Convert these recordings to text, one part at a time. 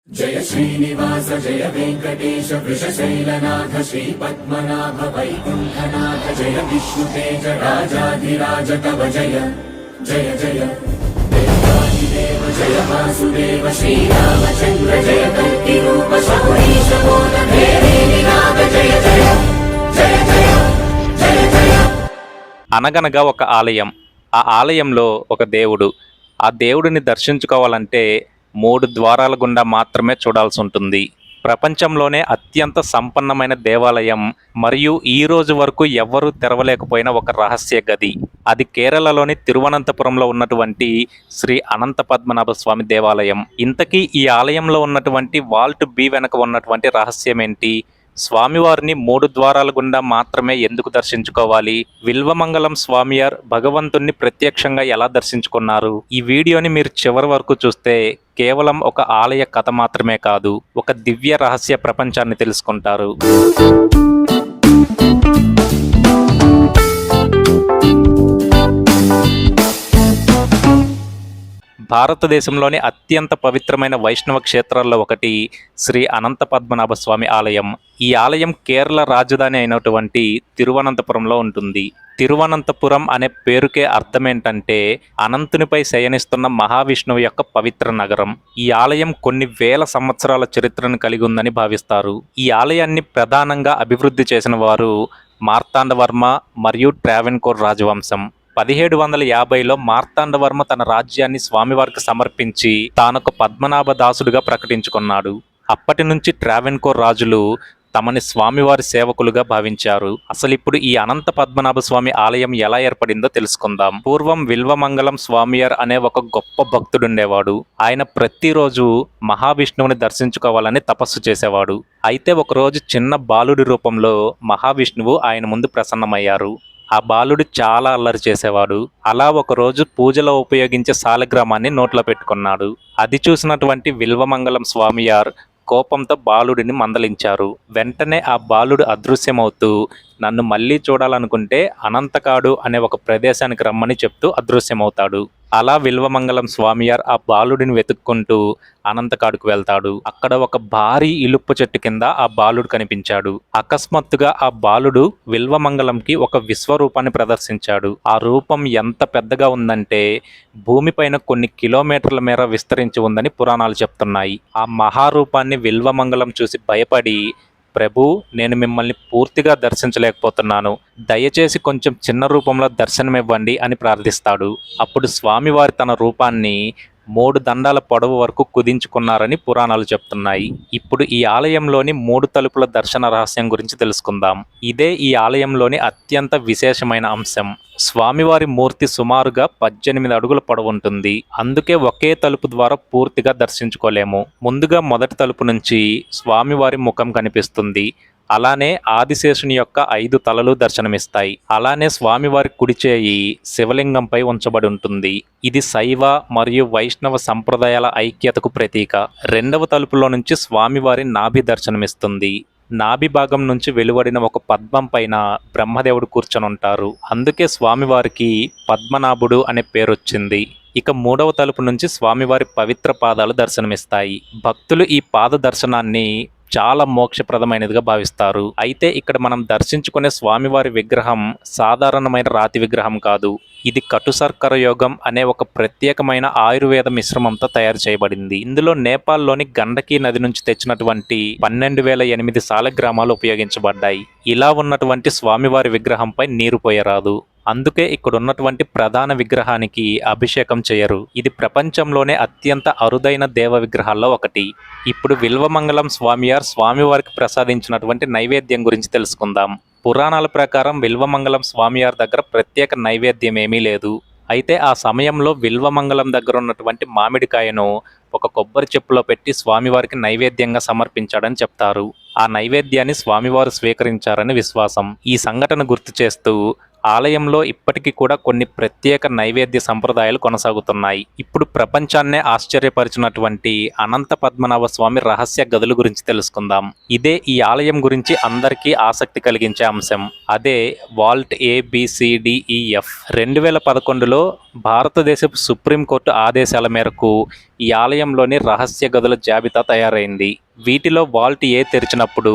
जय श्रीनिवास जय वेंकटेश वृषशैलनाथ श्रीपद्मनाभ वैकुण्ठनाथ जय विष्णुतेज राजाधिराज तव जय जय जय देवादिदेव जय वासुदेव श्रीरामचन्द्र जय कल्किरूप शौरीश बोधभेदीनाथ जय जय जय जय जय जय। అనగనగా ఒక ఆలయం. ఆ ఆలయంలో ఒక దేవుడు. ఆ దేవుడిని దర్శించుకోవాలంటే 3 ద్వారాల గుండా మాత్రమే చూడాల్సి ఉంటుంది. ప్రపంచంలోనే అత్యంత సంపన్నమైన దేవాలయం మరియు ఈ రోజు వరకు ఎవ్వరూ తెరవలేకపోయిన ఒక రహస్య గది. అది కేరళలోని తిరువనంతపురంలో ఉన్నటువంటి శ్రీ అనంత పద్మనాభ స్వామి దేవాలయం. ఇంతకీ ఈ ఆలయంలో ఉన్నటువంటి వాల్ట్ బి వెనక ఉన్నటువంటి రహస్యం ఏంటి? స్వామివారిని 3 ద్వారాల గుండా మాత్రమే ఎందుకు దర్శించుకోవాలి? విల్వమంగళం స్వామియార్ భగవంతుణ్ణి ప్రత్యక్షంగా ఎలా దర్శించుకున్నారు? ఈ వీడియోని మీరు చివరి వరకు చూస్తే కేవలం ఒక ఆలయ కథ మాత్రమే కాదు, ఒక దివ్య రహస్య ప్రపంచాన్ని తెలుసుకుంటారు. భారతదేశంలోని అత్యంత పవిత్రమైన వైష్ణవ క్షేత్రాల్లో ఒకటి శ్రీ అనంత పద్మనాభ స్వామి ఆలయం. ఈ ఆలయం కేరళ రాజధాని అయినటువంటి తిరువనంతపురంలో ఉంటుంది. తిరువనంతపురం అనే పేరుకే అర్థమేంటంటే అనంతునిపై శయనిస్తున్న మహావిష్ణువు యొక్క పవిత్ర నగరం. ఈ ఆలయం కొన్ని వేల సంవత్సరాల చరిత్రను కలిగి ఉందని భావిస్తారు. ఈ ఆలయాన్ని ప్రధానంగా అభివృద్ధి చేసిన వారు మార్తాండవర్మ మరియు ట్రావెన్కోర్ రాజవంశం. 1750లో మార్తాండవర్మ తన రాజ్యాన్ని స్వామివారికి సమర్పించి తానొక పద్మనాభ దాసుడుగా ప్రకటించుకున్నాడు. అప్పటి నుంచి ట్రావెన్కోర్ రాజులు తమని స్వామివారి సేవకులుగా భావించారు. అసలు ఇప్పుడు ఈ అనంత పద్మనాభ స్వామి ఆలయం ఎలా ఏర్పడిందో తెలుసుకుందాం. పూర్వం విల్వమంగళం స్వామియార్ అనే ఒక గొప్ప భక్తుడుండేవాడు. ఆయన ప్రతిరోజు మహావిష్ణువుని దర్శించుకోవాలని తపస్సు చేసేవాడు. అయితే ఒకరోజు చిన్న బాలుడి రూపంలో మహావిష్ణువు ఆయన ముందు ప్రసన్నమయ్యారు. ఆ బాలుడు చాలా అల్లరి చేసేవాడు. అలా ఒకరోజు పూజలో ఉపయోగించే సాలగ్రామాన్ని నోట్లో పెట్టుకున్నాడు. అది చూసినటువంటి విల్వమంగళం స్వామియార్ కోపంతో బాలుడిని మందలించారు. వెంటనే ఆ బాలుడు అదృశ్యమవుతూ నన్ను మళ్ళీ చూడాలనుకుంటే అనంతకాడు అనే ఒక ప్రదేశానికి రమ్మని చెప్తూ అదృశ్యమవుతాడు. అలా విల్వమంగళం స్వామియార్ ఆ బాలుడిని వెతుక్కుంటూ అనంతకాడుకు వెళ్తాడు. అక్కడ ఒక భారీ ఇలుప్ప చెట్టు కింద ఆ బాలుడు కనిపించాడు. అకస్మాత్తుగా ఆ బాలుడు విల్వమంగళంకి ఒక విశ్వరూపాన్ని ప్రదర్శించాడు. ఆ రూపం ఎంత పెద్దగా ఉందంటే భూమిపైన కొన్ని కిలోమీటర్ల మేర విస్తరించి ఉందని పురాణాలు చెప్తున్నాయి. ఆ మహారూపాన్ని విల్వమంగళం చూసి భయపడి, ప్రభు, నేను మిమ్మల్ని పూర్తిగా దర్శించలేకపోతున్నాను, దయచేసి కొంచెం చిన్న రూపంలో దర్శనమివ్వండి అని ప్రార్థిస్తాడు. అప్పుడు స్వామివారి తన రూపాన్ని 3 దండాల పొడవు వరకు కుదించుకున్నారని పురాణాలు చెప్తున్నాయి. ఇప్పుడు ఈ ఆలయంలోని 3 తలుపుల దర్శన రహస్యం గురించి తెలుసుకుందాం. ఇదే ఈ ఆలయంలోని అత్యంత విశేషమైన అంశం. స్వామివారి మూర్తి సుమారుగా 18 అడుగుల పొడవు ఉంటుంది. అందుకే ఒకే తలుపు ద్వారా పూర్తిగా దర్శించుకోలేము. ముందుగా మొదటి తలుపు నుంచి స్వామివారి ముఖం కనిపిస్తుంది. అలానే ఆదిశేషుని యొక్క 5 తలలు దర్శనమిస్తాయి. అలానే స్వామివారి కుడి చేయి శివలింగంపై ఉంచబడి ఉంటుంది. ఇది శైవ మరియు వైష్ణవ సంప్రదాయాల ఐక్యతకు ప్రతీక. రెండవ తలుపులో నుంచి స్వామివారి నాభి దర్శనమిస్తుంది. నాభి భాగం నుంచి వెలువడిన ఒక పద్మం పైన బ్రహ్మదేవుడు కూర్చొని ఉంటారు. అందుకే స్వామివారికి పద్మనాభుడు అనే పేరొచ్చింది. ఇక మూడవ తలుపు నుంచి స్వామివారి పవిత్ర పాదాలు దర్శనమిస్తాయి. భక్తులు ఈ పాద దర్శనాన్ని చాలా మోక్షప్రదమైనదిగా భావిస్తారు. అయితే ఇక్కడ మనం దర్శించుకునే స్వామివారి విగ్రహం సాధారణమైన రాతి విగ్రహం కాదు. ఇది కటుసర్కర యోగం అనే ఒక ప్రత్యేకమైన ఆయుర్వేద మిశ్రమంతో తయారు చేయబడింది. ఇందులో నేపాల్లోని గండకీ నది నుంచి తెచ్చినటువంటి 12,008 సాలగ్రామాలు ఉపయోగించబడ్డాయి. ఇలా ఉన్నటువంటి స్వామివారి విగ్రహంపై నీరు పోయరాదు. అందుకే ఇక్కడ ఉన్నటువంటి ప్రధాన విగ్రహానికి అభిషేకం చేయరు. ఇది ప్రపంచంలోనే అత్యంత అరుదైన దేవ విగ్రహాల్లో ఒకటి. ఇప్పుడు విల్వమంగళం స్వామియార్ స్వామివారికి ప్రసాదించినటువంటి నైవేద్యం గురించి తెలుసుకుందాం. పురాణాల ప్రకారం విల్వమంగళం స్వామియార్ దగ్గర ప్రత్యేక నైవేద్యం ఏమీ లేదు. అయితే ఆ సమయంలో విల్వమంగళం దగ్గర ఉన్నటువంటి మామిడికాయను ఒక కొబ్బరి చెప్పులో పెట్టి స్వామివారికి నైవేద్యంగా సమర్పించాడని చెప్తారు. ఆ నైవేద్యాన్ని స్వామివారు స్వీకరించారని విశ్వాసం. ఈ సంఘటన గుర్తు చేస్తూ ఆలయంలో ఇప్పటికీ కూడా కొన్ని ప్రత్యేక నైవేద్య సంప్రదాయాలు కొనసాగుతున్నాయి. ఇప్పుడు ప్రపంచాన్నే ఆశ్చర్యపరిచినటువంటి అనంత పద్మనాభ స్వామి రహస్య గదుల గురించి తెలుసుకుందాం. ఇదే ఈ ఆలయం గురించి అందరికీ ఆసక్తి కలిగించే అంశం. అదే వాల్ట్ ABCDEF. 2011లో భారతదేశపు సుప్రీంకోర్టు ఆదేశాల మేరకు ఈ ఆలయంలోని రహస్య గదుల జాబితా తయారైంది. వీటిలో వాల్ట్ A తెరిచినప్పుడు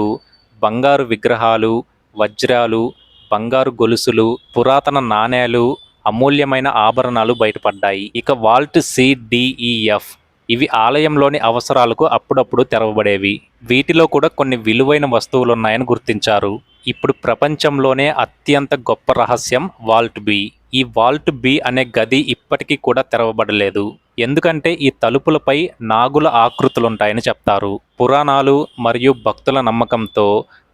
బంగారు విగ్రహాలు, వజ్రాలు, బంగారు గొలుసులు, పురాతన నాణేలు, అమూల్యమైన ఆభరణాలు బయటపడ్డాయి. ఇక వాల్ట్ CDEF ఇవి ఆలయంలోని అవసరాలకు అప్పుడప్పుడు తెరవబడేవి. వీటిలో కూడా కొన్ని విలువైన వస్తువులున్నాయని గుర్తించారు. ఇప్పుడు ప్రపంచంలోనే అత్యంత గొప్ప రహస్యం వాల్ట్ B. ఈ వాల్ట్ B అనే గది ఇప్పటికీ కూడా తెరవబడలేదు. ఎందుకంటే ఈ తలుపులపై నాగుల ఆకృతులుంటాయని చెప్తారు. పురాణాలు మరియు భక్తుల నమ్మకంతో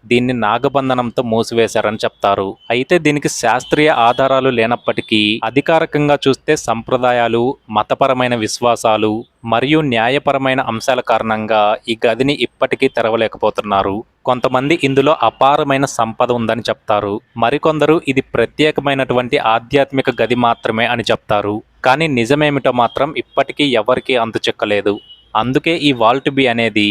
దీన్ని నాగబంధనంతో మూసివేశారని చెప్తారు. అయితే దీనికి శాస్త్రీయ ఆధారాలు లేనప్పటికీ అధికారికంగా చూస్తే సంప్రదాయాలు, మతపరమైన విశ్వాసాలు మరియు న్యాయపరమైన అంశాల కారణంగా ఈ గదిని ఇప్పటికీ తెరవలేకపోతున్నారు. కొంతమంది ఇందులో అపారమైన సంపద ఉందని చెప్తారు. మరికొందరు ఇది ప్రత్యేకమైనటువంటి ఆధ్యాత్మిక గది మాత్రమే అని చెప్తారు. కానీ నిజమేమిటో మాత్రం ఇప్పటికీ ఎవరికీ అంతుచిక్కలేదు. అందుకే ఈ వాల్ట్ B అనేది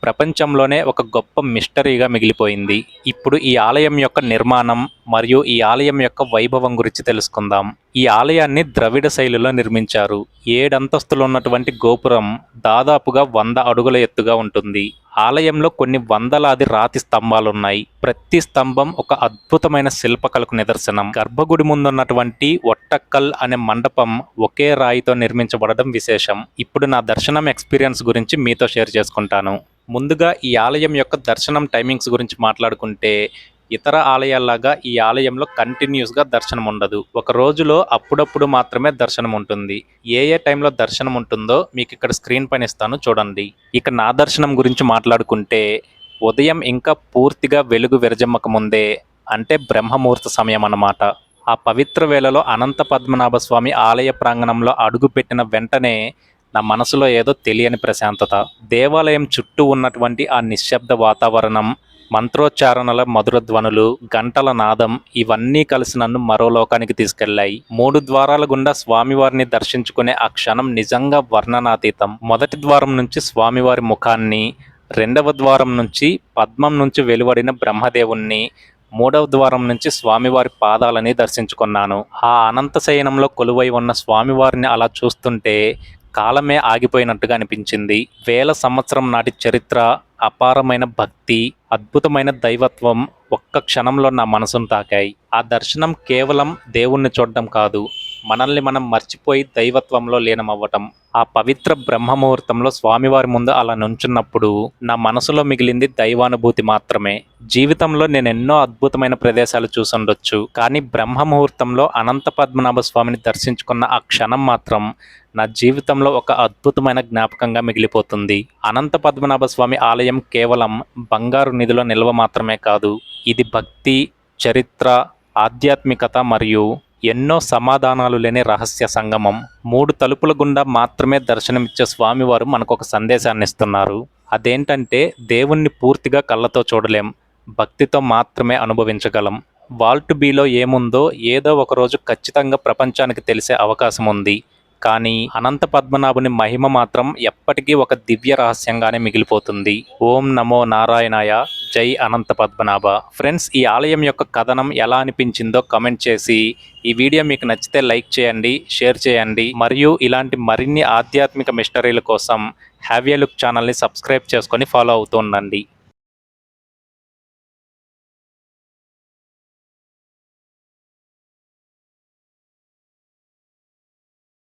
ప్రపంచంలోనే ఒక గొప్ప మిస్టరీగా మిగిలిపోయింది. ఇప్పుడు ఈ ఆలయం యొక్క నిర్మాణం మరియు ఈ ఆలయం యొక్క వైభవం గురించి తెలుసుకుందాం. ఈ ఆలయాన్ని ద్రవిడ శైలిలో నిర్మించారు. 7 అంతస్తులు ఉన్నటువంటి గోపురం దాదాపుగా 100 అడుగుల ఎత్తుగా ఉంటుంది. ఆలయంలో కొన్ని వందలాది రాతి స్తంభాలున్నాయి. ప్రతి స్తంభం ఒక అద్భుతమైన శిల్పకళకు నిదర్శనం. గర్భగుడి ముందున్నటువంటి ఒట్టక్కల్ అనే మండపం ఒకే రాయితో నిర్మించబడడం విశేషం. ఇప్పుడు నా దర్శనం ఎక్స్పీరియన్స్ గురించి మీతో షేర్ చేసుకుంటాను. ముందుగా ఈ ఆలయం యొక్క దర్శనం టైమింగ్స్ గురించి మాట్లాడుకుంటే ఇతర ఆలయాల్లాగా ఈ ఆలయంలో కంటిన్యూస్గా దర్శనం ఉండదు. ఒక రోజులో అప్పుడప్పుడు మాత్రమే దర్శనం ఉంటుంది. ఏ టైంలో దర్శనం ఉంటుందో మీకు ఇక్కడ స్క్రీన్ పైన ఇస్తాను చూడండి. ఇక నా దర్శనం గురించి మాట్లాడుకుంటే ఉదయం ఇంకా పూర్తిగా వెలుగు విరజమ్మక ముందే, అంటే బ్రహ్మముహూర్త సమయం అన్నమాట. ఆ పవిత్ర వేళలో అనంత పద్మనాభ స్వామి ఆలయ ప్రాంగణంలో అడుగుపెట్టిన వెంటనే నా మనసులో ఏదో తెలియని ప్రశాంతత. దేవాలయం చుట్టూ ఉన్నటువంటి ఆ నిశ్శబ్ద వాతావరణం, మంత్రోచ్చారణల మధుర ధ్వనులు, గంటల నాదం ఇవన్నీ కలిసి నన్ను మరో లోకానికి తీసుకెళ్లాయి. 3 ద్వారాల గుండా స్వామివారిని దర్శించుకునే ఆ క్షణం నిజంగా వర్ణనాతీతం. మొదటి ద్వారం నుంచి స్వామివారి ముఖాన్ని, 2వ ద్వారం నుంచి పద్మం నుంచి వెలువడిన బ్రహ్మదేవుణ్ణి, 3వ ద్వారం నుంచి స్వామివారి పాదాలని దర్శించుకున్నాను. ఆ అనంత శయనంలో కొలువై ఉన్న స్వామివారిని అలా చూస్తుంటే కాలమే ఆగిపోయినట్టుగా అనిపించింది. 1000 సంవత్సరం నాటి చరిత్ర, అపారమైన భక్తి, అద్భుతమైన దైవత్వం ఒక్క క్షణంలో నా మనసును తాకాయి. ఆ దర్శనం కేవలం దేవుణ్ణి చూడడం కాదు, మనల్ని మనం మర్చిపోయి దైవత్వంలో లీనమవ్వటం. ఆ పవిత్ర బ్రహ్మముహూర్తంలో స్వామివారి ముందు అలా నుంచున్నప్పుడు నా మనసులో మిగిలింది దైవానుభూతి మాత్రమే. జీవితంలో నేను ఎన్నో అద్భుతమైన ప్రదేశాలు చూసుండొచ్చు, కానీ బ్రహ్మముహూర్తంలో అనంత పద్మనాభ స్వామిని దర్శించుకున్న ఆ క్షణం మాత్రం నా జీవితంలో ఒక అద్భుతమైన జ్ఞాపకంగా మిగిలిపోతుంది. అనంత పద్మనాభ స్వామి ఆలయం కేవలం బంగారు నిధిలో నిల్వ మాత్రమే కాదు, ఇది భక్తి, చరిత్ర, ఆధ్యాత్మికత మరియు ఎన్నో సమాధానాలు లేని రహస్య సంగమం. 3 తలుపుల గుండా మాత్రమే దర్శనమిచ్చే స్వామివారు మనకు ఒక సందేశాన్ని ఇస్తున్నారు. అదేంటంటే దేవుణ్ణి పూర్తిగా కళ్ళతో చూడలేం, భక్తితో మాత్రమే అనుభవించగలం. వాల్ట్ Bలో ఏముందో ఏదో ఒక రోజు ఖచ్చితంగా ప్రపంచానికి తెలిసే అవకాశం ఉంది. కానీ అనంత పద్మనాభుని మహిమ మాత్రం ఎప్పటికీ ఒక దివ్య రహస్యంగానే మిగిలిపోతుంది. ఓం నమో నారాయణాయ, జై అనంత పద్మనాభ. ఫ్రెండ్స్, ఈ ఆలయం యొక్క కథనం ఎలా అనిపించిందో కమెంట్ చేసి, ఈ వీడియో మీకు నచ్చితే లైక్ చేయండి, షేర్ చేయండి, మరియు ఇలాంటి మరిన్ని ఆధ్యాత్మిక మిస్టరీల కోసం హ్యావ్ ఏ లుక్ ఛానల్ని సబ్స్క్రైబ్ చేసుకొని ఫాలో అవుతూ ఉండండి.